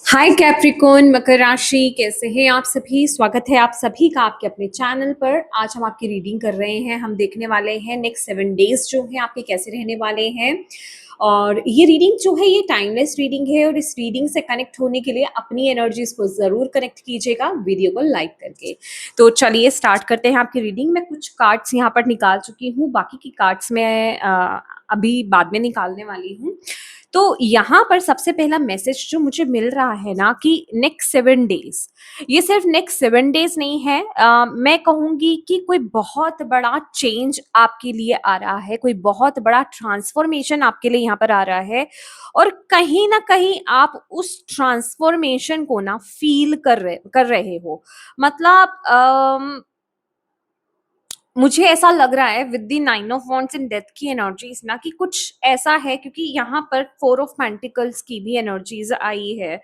हाय Capricorn मकर राशि कैसे हैं आप सभी। स्वागत है आप सभी का आपके अपने चैनल पर। आज हम आपकी रीडिंग कर रहे हैं। हम देखने वाले हैं नेक्स्ट 7 डेज जो है आपके कैसे रहने वाले हैं। और ये रीडिंग जो है ये टाइमलेस रीडिंग है और इस रीडिंग से कनेक्ट होने के लिए अपनी एनर्जीज को जरूर कनेक्ट कीजिएगा वीडियो को लाइक करके। तो चलिए स्टार्ट करते हैं आपकी रीडिंग। मैं कुछ कार्ड्स यहाँ पर निकाल चुकी हूँ, बाकी की कार्ड्स मैं अभी बाद में निकालने वाली हूँ। तो यहाँ पर सबसे पहला मैसेज जो मुझे मिल रहा है ना कि नेक्स्ट 7 डेज, ये सिर्फ नेक्स्ट 7 डेज नहीं है। मैं कहूंगी कि कोई बहुत बड़ा चेंज आपके लिए आ रहा है, कोई बहुत बड़ा ट्रांसफॉर्मेशन आपके लिए यहाँ पर आ रहा है। और कहीं ना कहीं आप उस ट्रांसफॉर्मेशन को ना फील कर रहे हो। मतलब मुझे ऐसा लग रहा है with the 9 of wands in death की एनर्जीज ना कि कुछ ऐसा है, क्योंकि यहाँ पर 4 ऑफ पेंटिकल्स की भी एनर्जीज आई है।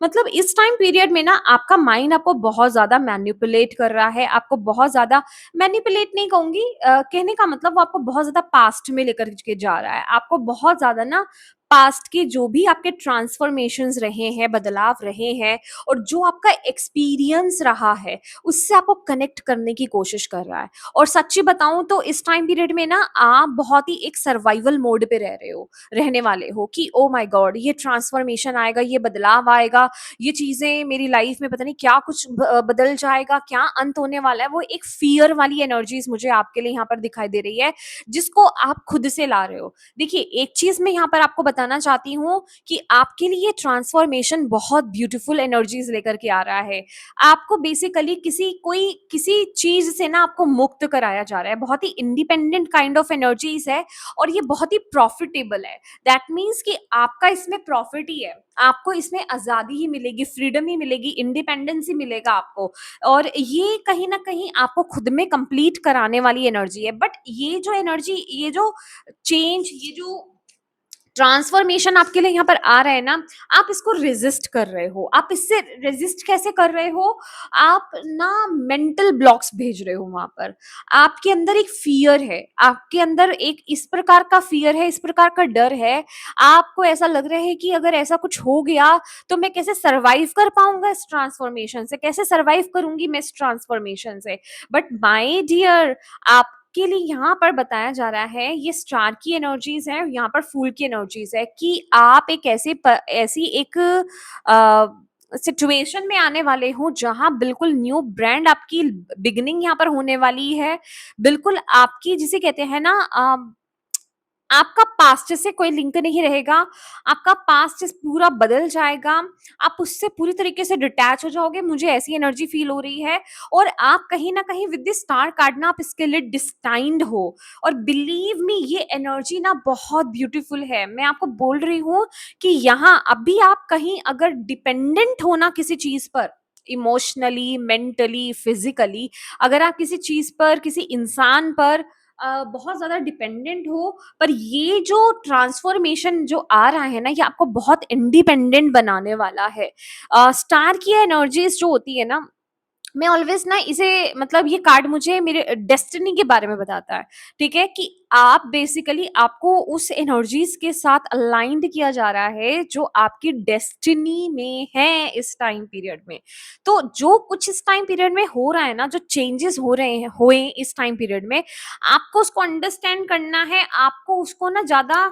मतलब इस टाइम पीरियड में ना आपका माइंड आपको बहुत ज्यादा मैनिपुलेट कर रहा है, आपको बहुत ज्यादा मैनिपुलेट नहीं कहूंगी, कहने का मतलब वो आपको बहुत ज्यादा पास्ट में लेकर के जा रहा है। आपको बहुत ज्यादा ना पास्ट के जो भी आपके ट्रांसफॉर्मेशंस रहे हैं, बदलाव रहे हैं, और जो आपका एक्सपीरियंस रहा है उससे आपको कनेक्ट करने की कोशिश कर रहा है। और सच्ची बताऊं तो इस टाइम पीरियड में ना आप बहुत ही एक सर्वाइवल मोड पे रह रहे हो, रहने वाले हो कि ओ माय गॉड ये ट्रांसफॉर्मेशन आएगा, ये बदलाव आएगा, ये चीजें मेरी लाइफ में पता नहीं क्या कुछ बदल जाएगा, क्या अंत होने वाला है। वो एक फियर वाली एनर्जीज मुझे आपके लिए यहाँ पर दिखाई दे रही है, जिसको आप खुद से ला रहे हो। देखिए एक चीज मैं यहाँ पर आपको बताना चाहती हूँ कि आपके लिए ट्रांसफॉर्मेशन बहुत ब्यूटीफुल एनर्जीज लेकर के आ रहा है। आपको बेसिकली किसी चीज से ना आपको मुक्त कराया जा रहा है। बहुत ही इंडिपेंडेंट काइंड ऑफ एनर्जीज है और ये बहुत ही प्रॉफिटेबल है। दैट मीन्स कि आपका इसमें प्रॉफिट ही है, आपको इसमें आजादी ही मिलेगी, फ्रीडम ही मिलेगी, इंडिपेंडेंस ही मिलेगा आपको। और ये कहीं ना कहीं आपको खुद में कंप्लीट कराने वाली एनर्जी है। बट ये जो एनर्जी, ये जो चेंज, ये जो ट्रांसफॉर्मेशन आपके लिए यहाँ पर आ रहा है ना, आप इसको रेजिस्ट कर रहे हो। आप इससे रेजिस्ट कैसे कर रहे हो? आप ना मेंटल ब्लॉक्स भेज रहे हो वहां पर। आपके अंदर एक फियर है, आपके अंदर एक इस प्रकार का फियर है, इस प्रकार का डर है। आपको ऐसा लग रहा है कि अगर ऐसा कुछ हो गया तो मैं कैसे सरवाइव कर पाऊंगा इस ट्रांसफॉर्मेशन से, कैसे सरवाइव करूंगी मैं इस ट्रांसफॉर्मेशन से। बट माय डियर, आप के लिए यहाँ पर बताया जा रहा है, ये स्टार की एनर्जीज है, यहाँ पर फूल की एनर्जीज है कि आप एक ऐसी एक सिचुएशन में आने वाले हो जहां बिल्कुल न्यू ब्रांड आपकी बिगिनिंग यहाँ पर होने वाली है। बिल्कुल आपकी जिसे कहते हैं ना, आपका पास्ट से कोई लिंक नहीं रहेगा। आपका पास्ट पूरा बदल जाएगा। आप उससे पूरी तरीके से डिटैच हो जाओगे, मुझे ऐसी एनर्जी फील हो रही है। और आप कहीं ना कहीं विद द स्टार कार्ड ना आप इसके लिए डिस्टाइंड हो। और बिलीव मी ये एनर्जी ना बहुत ब्यूटीफुल है। मैं आपको बोल रही हूँ कि यहाँ अभी आप कहीं अगर डिपेंडेंट हो ना किसी चीज पर, इमोशनली, मेंटली, फिजिकली, अगर आप किसी चीज पर, किसी इंसान पर बहुत ज्यादा डिपेंडेंट हो, पर ये जो ट्रांसफॉर्मेशन जो आ रहा है ना, ये आपको बहुत इंडिपेंडेंट बनाने वाला है। स्टार की एनर्जीज जो होती है ना, मैं ऑलवेज ना इसे, मतलब ये कार्ड मुझे मेरे डेस्टिनी के बारे में बताता है। ठीक है कि आप बेसिकली, आपको उस एनर्जीज के साथ अलाइंड किया जा रहा है जो आपकी डेस्टिनी में है इस टाइम पीरियड में। तो जो कुछ इस टाइम पीरियड में हो रहा है ना, जो चेंजेस हो रहे हैं, हुए इस टाइम पीरियड में, आपको उसको अंडरस्टैंड करना है। आपको उसको ना ज्यादा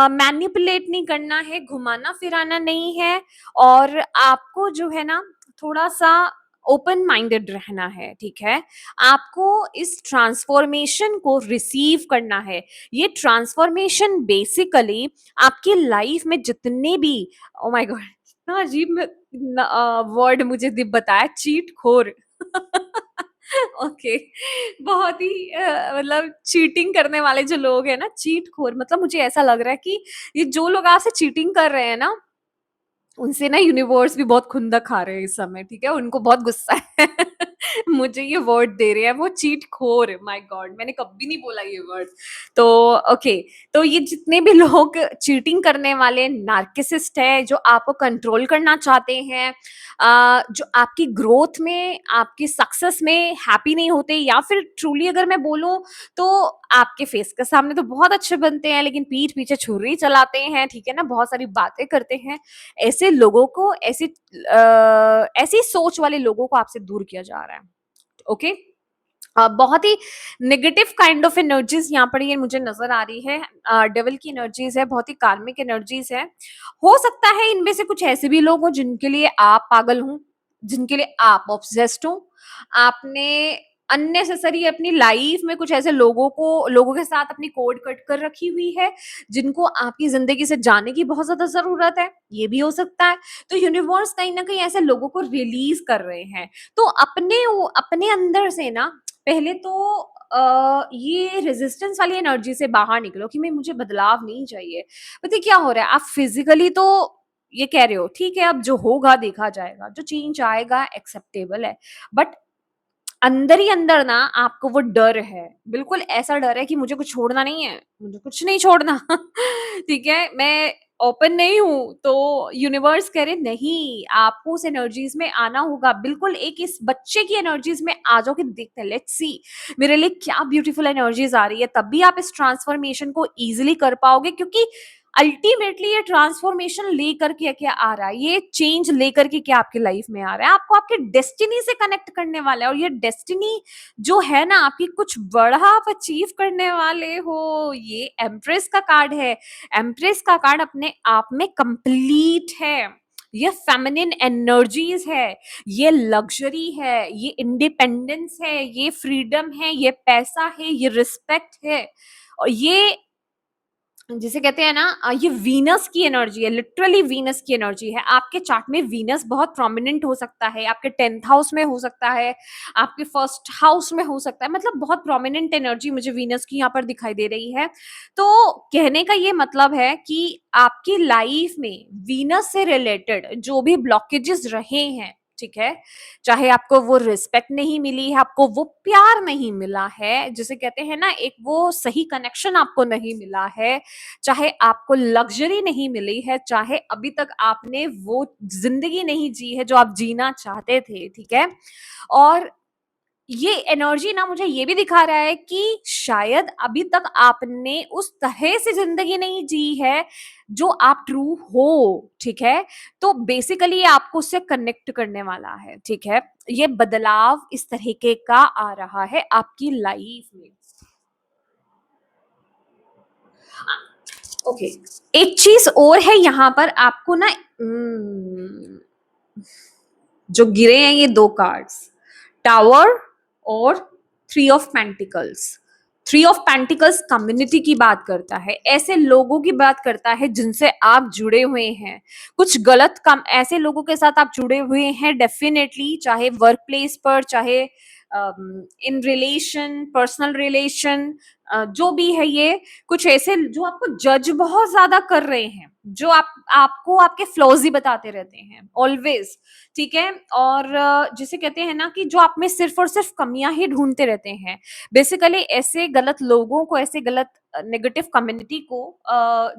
मैनिपुलेट नहीं करना है, घुमाना फिराना नहीं है। और आपको जो है ना थोड़ा सा ओपन माइंडेड रहना है। ठीक है, आपको इस ट्रांसफॉर्मेशन को रिसीव करना है। ये ट्रांसफॉर्मेशन बेसिकली आपकी लाइफ में जितने भी, ओ माय गॉड इतना अजीब वर्ड मुझे बताया, चीट खोर। ओके, बहुत ही मतलब चीटिंग करने वाले जो लोग हैं ना, चीट खोर, मतलब मुझे ऐसा लग रहा है कि ये जो लोग आपसे चीटिंग कर रहे हैं ना, उनसे ना यूनिवर्स भी बहुत खुंदक खा रहे हैं इस समय। ठीक है, उनको बहुत गुस्सा है। मुझे ये वर्ड दे रहे हैं वो चीटखोर। माय गॉड, मैंने कभी नहीं बोला ये वर्ड। तो ओके, तो ये जितने भी लोग चीटिंग करने वाले नार्किसिस्ट है, जो आपको कंट्रोल करना चाहते हैं, जो आपकी ग्रोथ में, आपकी सक्सेस में हैप्पी नहीं होते, या फिर ट्रूली अगर मैं बोलूं तो आपके फेस के सामने तो बहुत अच्छे बनते हैं लेकिन पीठ पीछे छुरी चलाते हैं, ठीक है ना, बहुत सारी बातें करते हैं, ऐसे लोगों को, ऐसी सोच वाले लोगों को आपसे दूर किया जा रहा है। ओके, बहुत ही नेगेटिव काइंड ऑफ एनर्जीज यहाँ पर ये मुझे नजर आ रही है। डेविल की एनर्जीज है, बहुत ही कार्मिक एनर्जीज है। हो सकता है इनमें से कुछ ऐसे भी लोग हों जिनके लिए आप पागल हो, जिनके लिए आप ऑब्सेस्ड हो। आपने अननेसेसरी अपनी लाइफ में कुछ ऐसे लोगों के साथ अपनी कोड कट कर रखी हुई है जिनको आपकी जिंदगी से जाने की बहुत ज्यादा जरूरत है, ये भी हो सकता है। तो यूनिवर्स कहीं ना कहीं ऐसे लोगों को रिलीज कर रहे हैं। तो अपने अंदर से ना पहले तो ये रेजिस्टेंस वाली एनर्जी से बाहर निकलो कि मैं मुझे बदलाव नहीं चाहिए। पता है क्या हो रहा है, आप फिजिकली तो ये कह रहे हो ठीक है, अब जो होगा देखा जाएगा, जो चेंज आएगा एक्सेप्टेबल है, बट अंदर ही अंदर ना आपको वो डर है, बिल्कुल ऐसा डर है कि मुझे कुछ छोड़ना नहीं है, मुझे कुछ नहीं छोड़ना। ठीक है, मैं ओपन नहीं हूं, तो यूनिवर्स कह रहे नहीं, आपको उस एनर्जीज में आना होगा। बिल्कुल एक इस बच्चे की एनर्जीज में आ जाओ कि देखते हैं, लेट्स सी मेरे लिए क्या ब्यूटीफुल एनर्जीज आ रही है, तब भी आप इस ट्रांसफॉर्मेशन को इजिली कर पाओगे, क्योंकि अल्टीमेटली ये ट्रांसफॉर्मेशन लेकर के क्या आ रहा है, ये चेंज लेकर के क्या आपकी लाइफ में आ रहा है, आपको आपके डेस्टिनी से कनेक्ट करने वाला है। और ये डेस्टिनी जो है ना आपकी, कुछ बड़ा आप अचीव करने वाले हो। ये एम्प्रेस का कार्ड है। एम्प्रेस का कार्ड अपने आप में कंप्लीट है। ये फेमिनिन एनर्जीज है, ये लग्जरी है, ये इंडिपेंडेंस है, ये फ्रीडम है, ये पैसा है, ये रिस्पेक्ट है। और ये जिसे कहते हैं ना, ये वीनस की एनर्जी है, लिटरली वीनस की एनर्जी है। आपके चार्ट में वीनस बहुत प्रोमिनेंट हो सकता है, आपके 10th हाउस में हो सकता है, आपके फर्स्ट हाउस में हो सकता है, मतलब बहुत प्रोमिनेंट एनर्जी मुझे वीनस की यहाँ पर दिखाई दे रही है। तो कहने का ये मतलब है कि आपकी लाइफ में वीनस से रिलेटेड जो भी ब्लॉकेजेस रहे हैं, ठीक है, चाहे आपको वो रिस्पेक्ट नहीं मिली है, आपको वो प्यार नहीं मिला है, जिसे कहते हैं ना एक वो सही कनेक्शन आपको नहीं मिला है, चाहे आपको लग्जरी नहीं मिली है, चाहे अभी तक आपने वो जिंदगी नहीं जी है जो आप जीना चाहते थे, ठीक है। और ये एनर्जी ना मुझे ये भी दिखा रहा है कि शायद अभी तक आपने उस तरह से जिंदगी नहीं जी है जो आप ट्रू हो, ठीक है। तो बेसिकली आपको उससे कनेक्ट करने वाला है, ठीक है। ये बदलाव इस तरीके का आ रहा है आपकी लाइफ में। ओके, एक चीज और है यहाँ पर आपको ना, जो गिरे हैं ये दो कार्ड्स, टावर और 3 of pentacles. 3 of pentacles community की बात करता है, ऐसे लोगों की बात करता है जिनसे आप जुड़े हुए हैं। कुछ गलत काम, ऐसे लोगों के साथ आप जुड़े हुए हैं डेफिनेटली, चाहे वर्क प्लेस पर, चाहे इन रिलेशन, पर्सनल रिलेशन, जो भी है, ये कुछ ऐसे जो आपको जज बहुत ज्यादा कर रहे हैं, जो आपको आपके फ्लॉज ही बताते रहते हैं ऑलवेज, ठीक है। और जिसे कहते हैं ना कि जो आप में सिर्फ और सिर्फ कमियां ही ढूंढते रहते हैं। बेसिकली ऐसे गलत लोगों को, ऐसे गलत नेगेटिव कम्युनिटी को,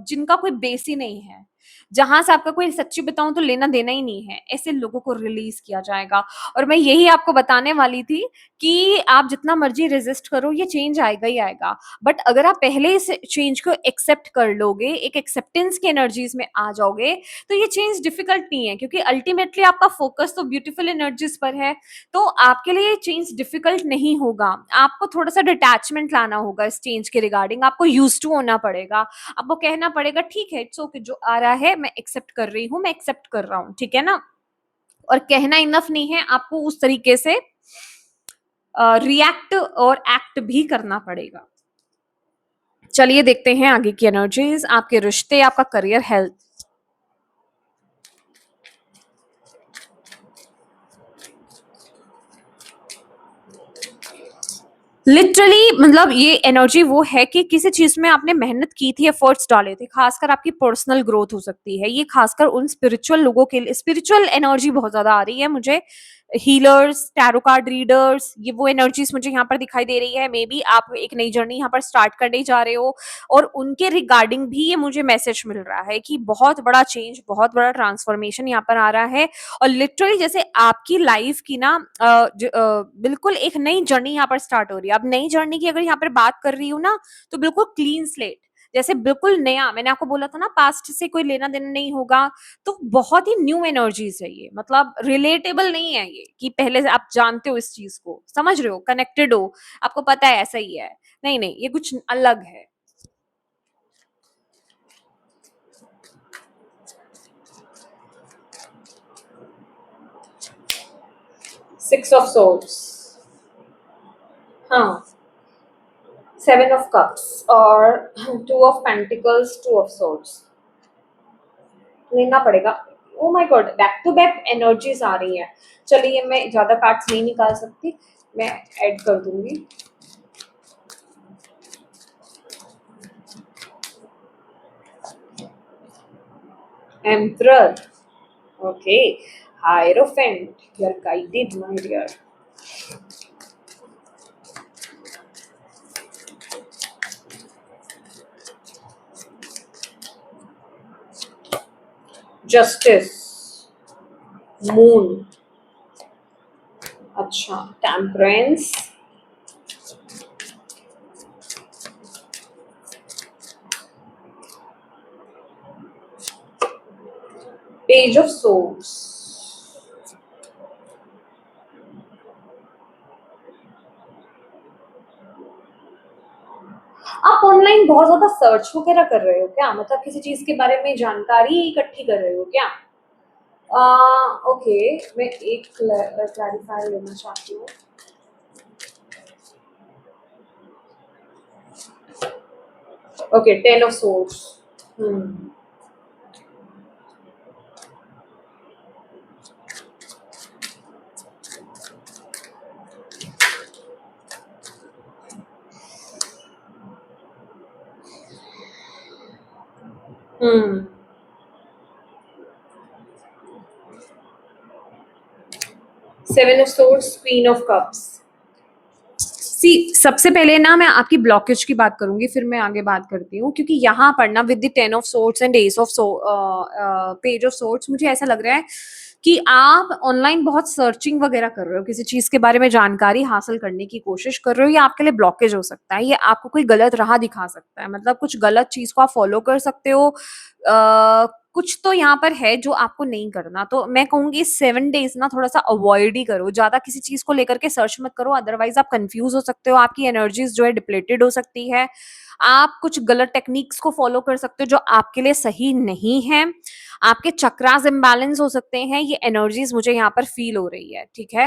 जिनका कोई बेस ही नहीं है, जहां से आपका कोई, सच्ची बताऊं तो लेना देना ही नहीं है, ऐसे लोगों को रिलीज किया जाएगा। और मैं यही आपको बताने वाली थी कि आप जितना मर्जी रेजिस्ट करो, ये चेंज आएगा ही आएगा। बट अगर आप पहले इस चेंज को एक्सेप्ट कर लोगे, एक एक्सेप्टेंस की एनर्जीज में आ जाओगे, तो ये चेंज डिफिकल्ट नहीं है, क्योंकि अल्टीमेटली आपका फोकस तो ब्यूटीफुल एनर्जीज पर है। तो आपके लिए चेंज डिफिकल्ट नहीं होगा। आपको थोड़ा सा डिटैचमेंट लाना होगा इस चेंज के रिगार्डिंग, आपको यूज टू होना पड़ेगा, आपको कहना पड़ेगा ठीक है, इट्स ओके, जो आ रहा है मैं एक्सेप्ट कर रही हूँ, मैं एक्सेप्ट कर रहा हूँ, ठीक है ना। और कहना इनफ नहीं है, आपको उस तरीके से रिएक्ट और एक्ट भी करना पड़ेगा। चलिए देखते हैं आगे की एनर्जीज, आपके रिश्ते, आपका करियर, हेल्थ। लिटरली मतलब ये एनर्जी वो है कि किसी चीज में आपने मेहनत की थी, एफर्ट्स डाले थे, खासकर आपकी पर्सनल ग्रोथ हो सकती है ये, खासकर उन स्पिरिचुअल लोगों के लिए। स्पिरिचुअल एनर्जी बहुत ज्यादा आ रही है मुझे, हीलर्स, टैरो कार्ड रीडर्स, ये वो एनर्जीज मुझे यहाँ पर दिखाई दे रही है। मे बी आप एक नई जर्नी यहाँ पर स्टार्ट करने जा रहे हो और उनके रिगार्डिंग भी ये मुझे मैसेज मिल रहा है कि बहुत बड़ा चेंज, बहुत बड़ा ट्रांसफॉर्मेशन यहाँ पर आ रहा है। और लिटरली जैसे आपकी लाइफ की ना बिल्कुल एक नई जर्नी यहाँ पर स्टार्ट हो रही है। अब नई जर्नी की अगर यहाँ पर बात कर रही हूँ ना, तो बिल्कुल क्लीन स्लेट, जैसे बिल्कुल नया। मैंने आपको बोला था ना, पास्ट से कोई लेना देना नहीं होगा। तो बहुत ही न्यू एनर्जीज है ये, मतलब रिलेटेबल नहीं है ये कि पहले से आप जानते हो इस चीज को, समझ रहे हो, कनेक्टेड हो, आपको पता है ऐसा ही है। नहीं नहीं, ये कुछ अलग है। सिक्स ऑफ सोर्ड्स, हाँ, सेवन ऑफ कप्स और two of pentacles, two of swords लेना पड़ेगा। Oh my God, back to back energies आ रही है। चलिए, मैं ज्यादा कार्ड्स नहीं निकाल सकती, मैं ऐड कर दूंगी। Emperor, okay, hierophant, you are guided my dear. Justice, moon, अच्छा, टेम्परेंस, पेज ऑफ सोर्ड्स। आप ऑनलाइन बहुत ज्यादा सर्च वगैरह कर रहे हो क्या? मतलब किसी चीज के बारे में जानकारी इकट्ठी कर रहे हो क्या? ओके, मैं एक क्लैरिफाई लेना चाहती हूँ। Okay, ten of swords. Hmm hmm seven of swords, queen of cups. See, सबसे पहले ना मैं आपकी ब्लॉकेज की बात करूंगी, फिर मैं आगे बात करती हूँ, क्योंकि यहाँ पर ना with the ten of swords and S of page of swords मुझे ऐसा लग रहा है कि आप ऑनलाइन बहुत सर्चिंग वगैरह कर रहे हो, किसी चीज के बारे में जानकारी हासिल करने की कोशिश कर रहे हो। ये आपके लिए ब्लॉकेज हो सकता है, ये आपको कोई गलत राह दिखा सकता है, मतलब कुछ गलत चीज को आप फॉलो कर सकते हो। कुछ तो यहाँ पर है जो आपको नहीं करना। तो मैं कहूंगी 7 डेज ना थोड़ा सा अवॉइड ही करो, ज्यादा किसी चीज को लेकर के सर्च मत करो, अदरवाइज आप कंफ्यूज हो सकते हो, आपकी एनर्जीज जो है डिप्लेटेड हो सकती है। आप कुछ गलत टेक्निक्स को फॉलो कर सकते हो जो आपके लिए सही नहीं है। आपके चक्रास इम्बैलेंस हो सकते हैं, ये एनर्जीज मुझे यहाँ पर फील हो रही है, ठीक है।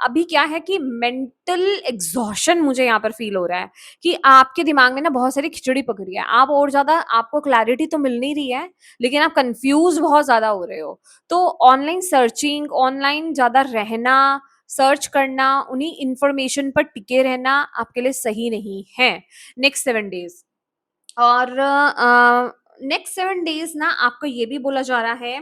अभी क्या है कि मेंटल एग्जॉशन मुझे यहाँ पर फील हो रहा है कि आपके दिमाग में ना बहुत सारी खिचड़ी पक रही है, आप और ज्यादा, आपको क्लैरिटी तो मिल नहीं रही है, लेकिन आप कंफ्यूज बहुत ज्यादा हो रहे हो। तो ऑनलाइन सर्चिंग, ऑनलाइन ज्यादा रहना, सर्च करना, उन्हीं इंफॉर्मेशन पर टिके रहना आपके लिए सही नहीं है नेक्स्ट 7 डेज। और नेक्स्ट 7 डेज ना आपको ये भी बोला जा रहा है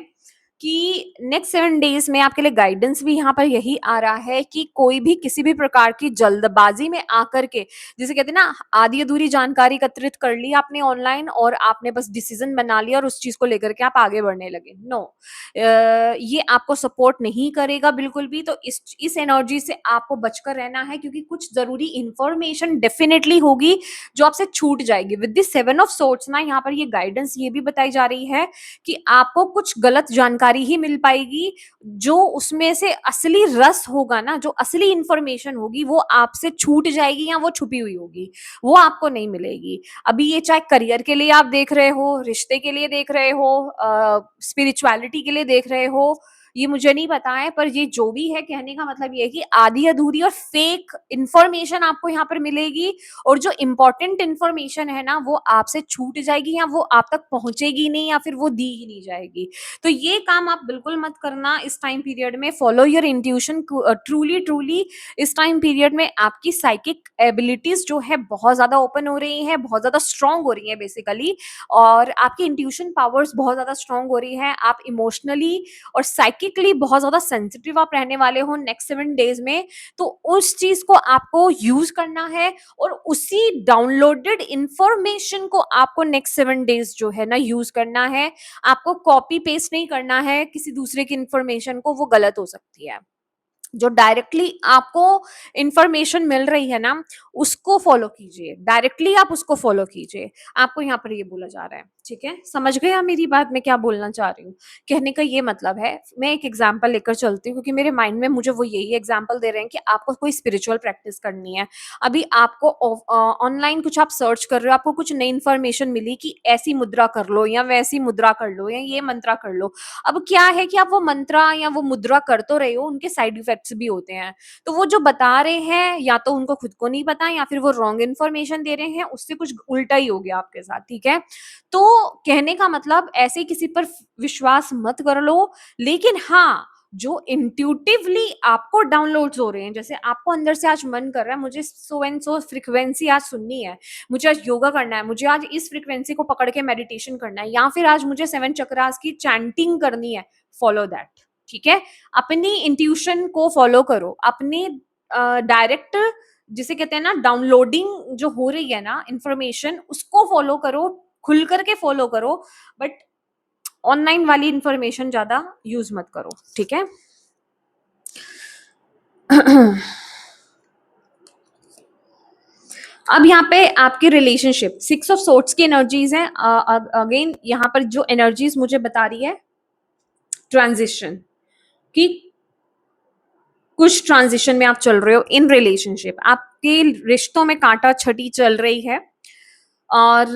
कि नेक्स्ट 7 डेज में आपके लिए गाइडेंस भी यहाँ पर यही आ रहा है कि कोई भी किसी भी प्रकार की जल्दबाजी में आकर के, जिसे कहते हैं ना, आधी अधूरी जानकारी एकत्रित कर ली आपने ऑनलाइन और आपने बस डिसीजन बना लिया और उस चीज को लेकर के आप आगे बढ़ने लगे, नो, ये आपको सपोर्ट नहीं करेगा बिल्कुल भी। तो इस एनर्जी से आपको बचकर रहना है, क्योंकि कुछ जरूरी इंफॉर्मेशन डेफिनेटली होगी जो आपसे छूट जाएगी। विद द 7 ऑफ सोर्ड्स ना यहाँ पर ये गाइडेंस ये भी बताई जा रही है कि आपको कुछ गलत जानकारी ही मिल पाएगी, जो उसमें से असली रस होगा ना, जो असली इंफॉर्मेशन होगी वो आपसे छूट जाएगी या वो छुपी हुई होगी, वो आपको नहीं मिलेगी। अभी ये चाहे करियर के लिए आप देख रहे हो, रिश्ते के लिए देख रहे हो, स्पिरिचुअलिटी के लिए देख रहे हो, ये मुझे नहीं पता है, पर ये जो भी है, कहने का मतलब ये है कि आधी अधूरी और फेक इंफॉर्मेशन आपको यहाँ पर मिलेगी, और जो इंपॉर्टेंट इंफॉर्मेशन है ना वो आपसे छूट जाएगी, या वो आप तक पहुंचेगी नहीं, या फिर वो दी ही नहीं जाएगी। तो ये काम आप बिल्कुल मत करना इस टाइम पीरियड में। Follow your intuition, truly truly इस टाइम पीरियड में आपकी साइकिक एबिलिटीज जो है बहुत ज्यादा ओपन हो रही है, बहुत ज्यादा स्ट्रांग हो रही है बेसिकली, और आपकी इंट्यूशन पावर्स बहुत ज्यादा स्ट्रांग हो रही है। आप इमोशनली और साइकिक साइकिकली बहुत ज्यादा सेंसिटिव आप रहने वाले हो नेक्स्ट 7 डेज में, तो उस चीज को आपको यूज करना है और उसी डाउनलोडेड इंफॉर्मेशन को आपको नेक्स्ट 7 डेज जो है ना यूज करना है। आपको कॉपी पेस्ट नहीं करना है किसी दूसरे की इंफॉर्मेशन को, वो गलत हो सकती है। जो डायरेक्टली आपको इंफॉर्मेशन मिल रही है ना, उसको फॉलो कीजिए, डायरेक्टली आप उसको फॉलो कीजिए। आपको यहाँ पर ये बोला जा रहा है, ठीक है? समझ गए आप मेरी बात, मैं क्या बोलना चाह रही हूँ? कहने का ये मतलब है, मैं एक एग्जांपल लेकर चलती हूँ क्योंकि मेरे माइंड में मुझे वो यही एग्जांपल दे रहे हैं कि आपको कोई स्पिरिचुअल प्रैक्टिस करनी है। अभी आपको ऑनलाइन कुछ आप सर्च कर रहे हो, आपको कुछ नई इंफॉर्मेशन मिली कि ऐसी मुद्रा कर लो या वैसी मुद्रा कर लो या ये मंत्रा कर लो। अब क्या है कि आप वो मंत्रा या वो मुद्रा कर तो रहे हो, उनके साइड इफेक्ट्स भी होते हैं। तो वो जो बता रहे हैं या तो उनको खुद को नहीं पता या फिर वो रॉन्ग इन्फॉर्मेशन दे रहे हैं, उससे कुछ उल्टा ही हो गया आपके साथ, ठीक है? तो कहने का मतलब ऐसे किसी पर विश्वास मत कर लो, लेकिन हाँ, जो इंट्यूटिवली आपको डाउनलोड्स हो रहे हैं, जैसे आपको अंदर से आज मन कर रहा है मुझे सो एंड सो फ्रीक्वेंसी आज सुननी है, मुझे आज योगा करना है, मुझे आज इस फ्रीक्वेंसी को पकड़ के मेडिटेशन करना है, या फिर आज मुझे 7 चक्रास की चैंटिंग करनी है, फॉलो दैट, ठीक है? अपनी इंट्यूशन को फॉलो करो, अपने डायरेक्ट जिसे कहते हैं ना डाउनलोडिंग जो हो रही है ना इंफॉर्मेशन, उसको फॉलो करो, खुल करके फॉलो करो, बट ऑनलाइन वाली इंफॉर्मेशन ज्यादा यूज मत करो, ठीक है? अब यहाँ पे आपके रिलेशनशिप 6 ऑफ सोर्ट्स की एनर्जीज हैं। अगेन यहाँ पर जो एनर्जीज मुझे बता रही है ट्रांजिशन की, कुछ ट्रांजिशन में आप चल रहे हो इन रिलेशनशिप, आपके रिश्तों में कांटा छटी चल रही है, और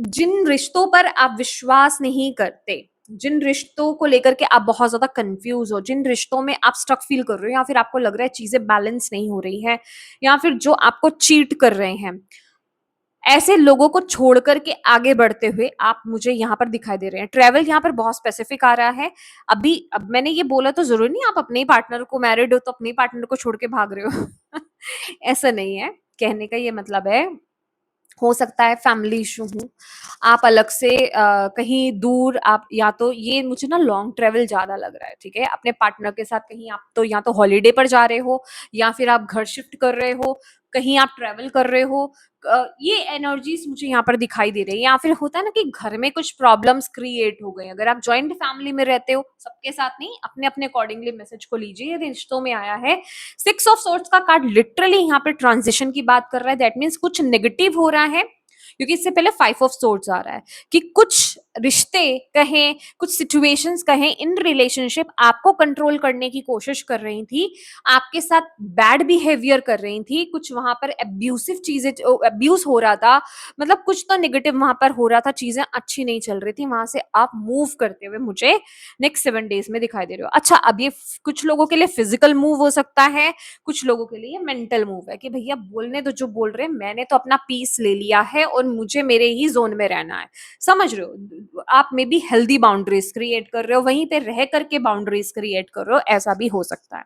जिन रिश्तों पर आप विश्वास नहीं करते, जिन रिश्तों को लेकर के आप बहुत ज्यादा कंफ्यूज हो, जिन रिश्तों में आप स्टक फील कर रहे हो या फिर आपको लग रहा है चीजें बैलेंस नहीं हो रही है, या फिर जो आपको चीट कर रहे हैं, ऐसे लोगों को छोड़ करके आगे बढ़ते हुए आप मुझे यहाँ पर दिखाई दे रहे हैं। ट्रेवल यहाँ पर बहुत स्पेसिफिक आ रहा है। अभी अब मैंने ये बोला तो जरूरी नहीं आप अपने ही पार्टनर को, मैरिड हो तो अपने ही पार्टनर को छोड़ के भाग रहे हो। ऐसा नहीं है, कहने का ये मतलब है, हो सकता है फैमिली इशू हो, आप अलग से कहीं दूर, आप या तो ये मुझे ना लॉन्ग ट्रेवल ज्यादा लग रहा है, ठीक है? अपने पार्टनर के साथ कहीं आप तो या तो हॉलीडे पर जा रहे हो, या फिर आप घर शिफ्ट कर रहे हो, कहीं आप ट्रेवल कर रहे हो। ये एनर्जीज मुझे यहाँ पर दिखाई दे रही है। या फिर होता है ना कि घर में कुछ प्रॉब्लम्स क्रिएट हो गए, अगर आप जॉइंट फैमिली में रहते हो, सबके साथ नहीं, अपने अपने अकॉर्डिंगली मैसेज को लीजिए। ये रिश्तों में आया है 6 ऑफ सोर्ट्स का कार्ड, लिटरली यहाँ पे ट्रांजिशन की बात कर रहा है। दैट मीन्स कुछ नेगेटिव हो रहा है, क्योंकि इससे पहले 5 ऑफ सोर्ट्स आ रहा है कि कुछ रिश्ते कहें, कुछ सिचुएशंस कहें, इन रिलेशनशिप आपको कंट्रोल करने की कोशिश कर रही थी, आपके साथ बैड बिहेवियर कर रही थी, कुछ वहां पर एब्यूसिव चीजें, एब्यूज हो रहा था, मतलब कुछ तो नेगेटिव वहां पर हो रहा था, चीजें अच्छी नहीं चल रही थी, वहां से आप मूव करते हुए मुझे नेक्स्ट 7 डेज में दिखाई दे रहे हो। अच्छा, अब ये कुछ लोगों के लिए फिजिकल मूव हो सकता है, कुछ लोगों के लिए मेंटल मूव है कि भैया बोलने तो जो बोल रहे हैं, मैंने तो अपना पीस ले लिया है और मुझे मेरे ही जोन में रहना है। समझ रहे हो? आप may be healthy boundaries create कर रहे हो, वहीं पे रह करके बाउंड्रीज क्रिएट कर रहे हो, ऐसा भी हो सकता है।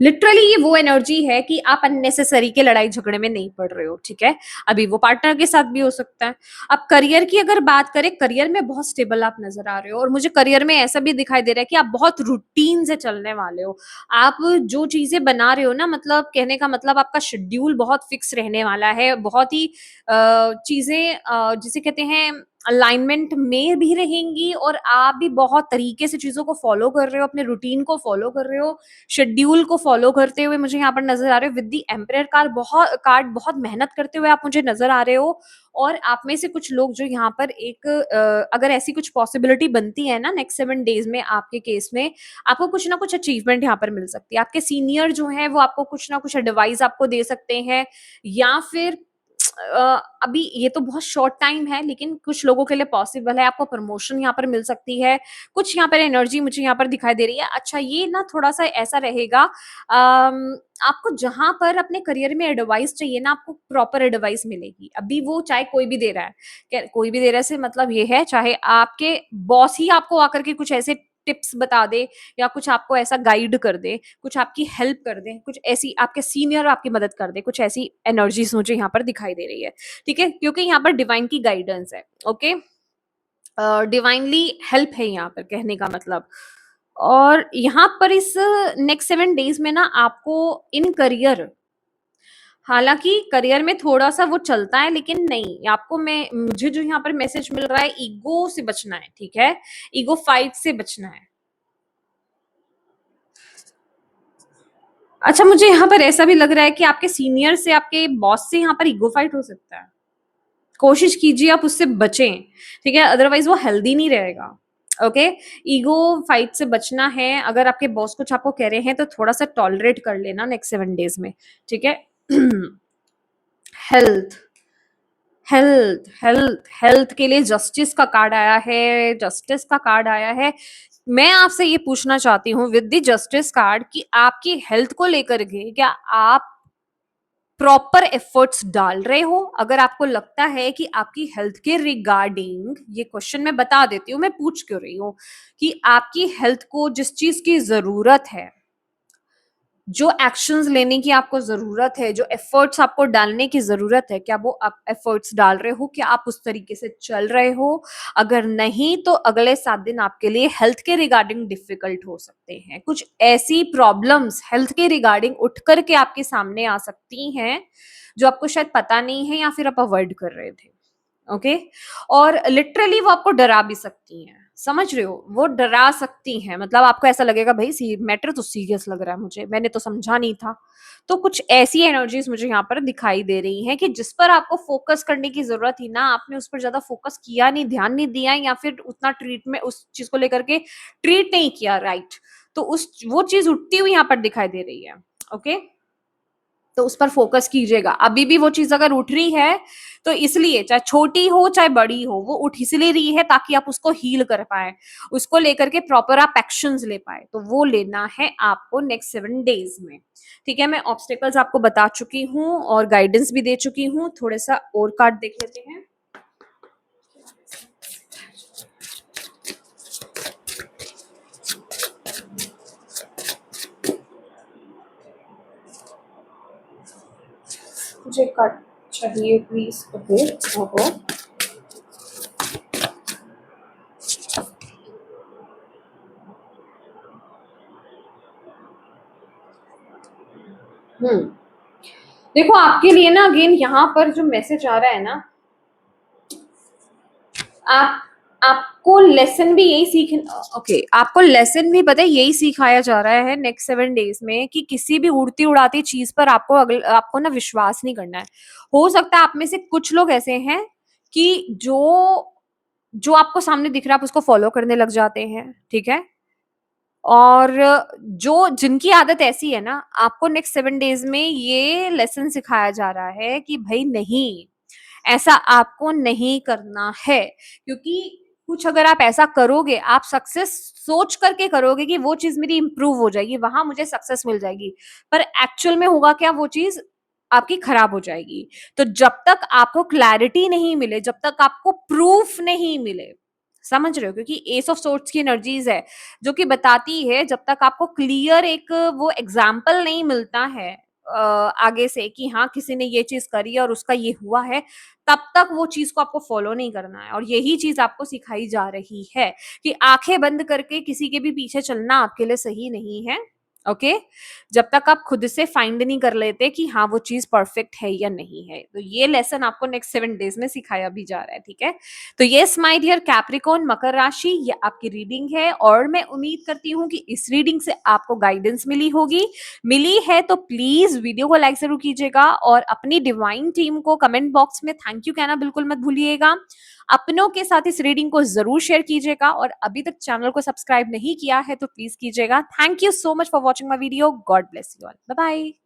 लिटरली ये वो एनर्जी है कि आप अननेसेसरी के लड़ाई झगड़े में नहीं पड़ रहे हो, ठीक है? अभी वो पार्टनर के साथ भी हो सकता है। अब करियर की अगर बात करें, करियर में बहुत स्टेबल आप नजर आ रहे हो, और मुझे करियर में ऐसा भी दिखाई दे रहा है कि आप बहुत रूटीन से चलने वाले हो। आप जो चीजें बना रहे हो ना, मतलब कहने का मतलब आपका शेड्यूल बहुत फिक्स रहने वाला है, बहुत ही चीजें जिसे कहते हैं अलाइनमेंट में भी रहेंगी, और आप भी बहुत तरीके से चीजों को फॉलो कर रहे हो, अपने रूटीन को फॉलो कर रहे हो, शेड्यूल को फॉलो करते हुए मुझे यहाँ पर नजर आ रहे हो। विद दी एम्परर कार्ड बहुत मेहनत करते हुए आप मुझे नजर आ रहे हो। और आप में से कुछ लोग जो यहाँ पर एक अगर ऐसी कुछ पॉसिबिलिटी बनती है ना नेक्स्ट 7 डेज में, आपके केस में आपको कुछ ना कुछ अचीवमेंट यहाँ पर मिल सकती है। आपके सीनियर जो है वो आपको कुछ ना कुछ एडवाइस आपको दे सकते हैं, या फिर अभी ये तो बहुत शॉर्ट टाइम है, लेकिन कुछ लोगों के लिए पॉसिबल है, आपको प्रमोशन यहाँ पर मिल सकती है। कुछ यहाँ पर एनर्जी मुझे यहाँ पर दिखाई दे रही है। अच्छा, ये ना थोड़ा सा ऐसा रहेगा, आपको जहां पर अपने करियर में एडवाइस चाहिए ना, आपको प्रॉपर एडवाइस मिलेगी। अभी वो चाहे कोई भी दे रहा है, कोई भी दे रहा है से मतलब ये है, चाहे आपके बॉस ही आपको आकर के कुछ ऐसे टिप्स बता दे, या कुछ आपको ऐसा गाइड कर दे, कुछ आपकी हेल्प कर दे, कुछ ऐसी आपके सीनियर आपकी मदद कर दे, कुछ ऐसी एनर्जीज मुझे यहाँ पर दिखाई दे रही है, ठीक है? क्योंकि यहाँ पर डिवाइन की गाइडेंस है। ओके, डिवाइनली हेल्प है यहाँ पर, कहने का मतलब। और यहाँ पर इस नेक्स्ट 7 डेज में ना आपको इन करियर, हालांकि करियर में थोड़ा सा वो चलता है, लेकिन नहीं, आपको मैं मुझे जो यहाँ पर मैसेज मिल रहा है, ईगो से बचना है, ठीक है, ईगो फाइट से बचना है। अच्छा, मुझे यहाँ पर ऐसा भी लग रहा है कि आपके सीनियर से, आपके बॉस से यहाँ पर ईगो फाइट हो सकता है। कोशिश कीजिए आप उससे बचें, ठीक है, अदरवाइज वो हेल्दी नहीं रहेगा। ओके, ईगो फाइट से बचना है। अगर आपके बॉस कुछ आपको कह रहे हैं तो थोड़ा सा टॉलरेट कर लेना नेक्स्ट 7 डेज में, ठीक है। हेल्थ, हेल्थ के लिए जस्टिस का कार्ड आया है, जस्टिस का कार्ड आया है। मैं आपसे ये पूछना चाहती हूँ विद द जस्टिस कार्ड कि आपकी हेल्थ को लेकर के क्या आप प्रॉपर एफर्ट्स डाल रहे हो? अगर आपको लगता है कि आपकी हेल्थ के रिगार्डिंग, ये क्वेश्चन मैं बता देती हूँ मैं पूछ क्यों रही हूँ, कि आपकी हेल्थ को जिस चीज की जरूरत है, जो एक्शंस लेने की आपको जरूरत है, जो एफर्ट्स आपको डालने की जरूरत है, क्या वो आप एफर्ट्स डाल रहे हो? क्या आप उस तरीके से चल रहे हो? अगर नहीं, तो अगले 7 दिन आपके लिए हेल्थ के रिगार्डिंग डिफिकल्ट हो सकते हैं। कुछ ऐसी प्रॉब्लम्स हेल्थ के रिगार्डिंग उठ करके आपके सामने आ सकती हैं जो आपको शायद पता नहीं है, या फिर आप अवॉइड कर रहे थे। ओके, और लिटरली वो आपको डरा भी सकती हैं, समझ रहे हो, वो डरा सकती हैं। मतलब आपको ऐसा लगेगा भाई सी मैटर तो सीरियस लग रहा है मुझे, मैंने तो समझा नहीं था। तो कुछ ऐसी एनर्जीज मुझे यहाँ पर दिखाई दे रही हैं कि जिस पर आपको फोकस करने की जरूरत थी ना, आपने उस पर ज्यादा फोकस किया नहीं, ध्यान नहीं दिया, या फिर उतना ट्रीट में उस चीज को लेकर के ट्रीट नहीं किया, राइट। तो उस वो चीज उठती हुई यहाँ पर दिखाई दे रही है। ओके, तो उस पर फोकस कीजिएगा। अभी भी वो चीज अगर उठ रही है तो इसलिए, चाहे छोटी हो चाहे बड़ी हो, वो उठ इसलिए रही है ताकि आप उसको हील कर पाए, उसको लेकर के प्रॉपर आप एक्शंस ले पाए। तो वो लेना है आपको नेक्स्ट 7 डेज में, ठीक है। मैं ऑब्स्टेकल्स आपको बता चुकी हूँ और गाइडेंस भी दे चुकी हूँ। थोड़ा सा और कार्ड देख लेते हैं। मुझे कार्ड चाहिए प्लीज। ओके, ओहो, हम्म, देखो आपके लिए ना अगेन यहाँ पर जो मैसेज आ रहा है ना, आप आपको लेसन भी यही सीख, ओके, आपको लेसन भी पता है यही सिखाया जा रहा है नेक्स्ट 7 डेज में, कि किसी भी उड़ती उड़ाती चीज पर आपको ना विश्वास नहीं करना है। हो सकता है आप में से कुछ लोग ऐसे हैं कि जो जो आपको सामने दिख रहा है आप उसको फॉलो करने लग जाते हैं, ठीक है। और जो जिनकी आदत ऐसी है ना, आपको नेक्स्ट 7 डेज में ये लेसन सिखाया जा रहा है कि भाई नहीं, ऐसा आपको नहीं करना है। क्योंकि कुछ अगर आप ऐसा करोगे, आप सक्सेस सोच करके करोगे कि वो चीज मेरी इंप्रूव हो जाएगी, वहां मुझे सक्सेस मिल जाएगी, पर एक्चुअल में होगा क्या, वो चीज आपकी खराब हो जाएगी। तो जब तक आपको क्लैरिटी नहीं मिले, जब तक आपको प्रूफ नहीं मिले, समझ रहे हो, क्योंकि एस ऑफ सोर्ट्स की एनर्जीज है जो कि बताती है जब तक आपको क्लियर एक वो एग्जाम्पल नहीं मिलता है आगे से कि हाँ किसी ने ये चीज करी और उसका ये हुआ है, तब तक वो चीज को आपको फॉलो नहीं करना है। और यही चीज आपको सिखाई जा रही है कि आंखें बंद करके किसी के भी पीछे चलना आपके लिए सही नहीं है। ओके, जब तक आप खुद से फाइंड नहीं कर लेते कि हाँ वो चीज परफेक्ट है या नहीं है। तो ये लेसन आपको नेक्स्ट 7 डेज में सिखाया भी जा रहा है, ठीक है। तो यस माय डियर कैप्रिकॉर्न, मकर राशि, ये आपकी रीडिंग है और मैं उम्मीद करती हूँ कि इस रीडिंग से आपको गाइडेंस मिली होगी। मिली है तो प्लीज वीडियो को लाइक जरूर कीजिएगा और अपनी डिवाइन टीम को कमेंट बॉक्स में थैंक यू कहना बिल्कुल मत भूलिएगा। अपनों के साथ इस रीडिंग को जरूर शेयर कीजिएगा और अभी तक चैनल को सब्सक्राइब नहीं किया है तो प्लीज कीजिएगा। Thank you so much for watching my video. God bless you all, bye bye.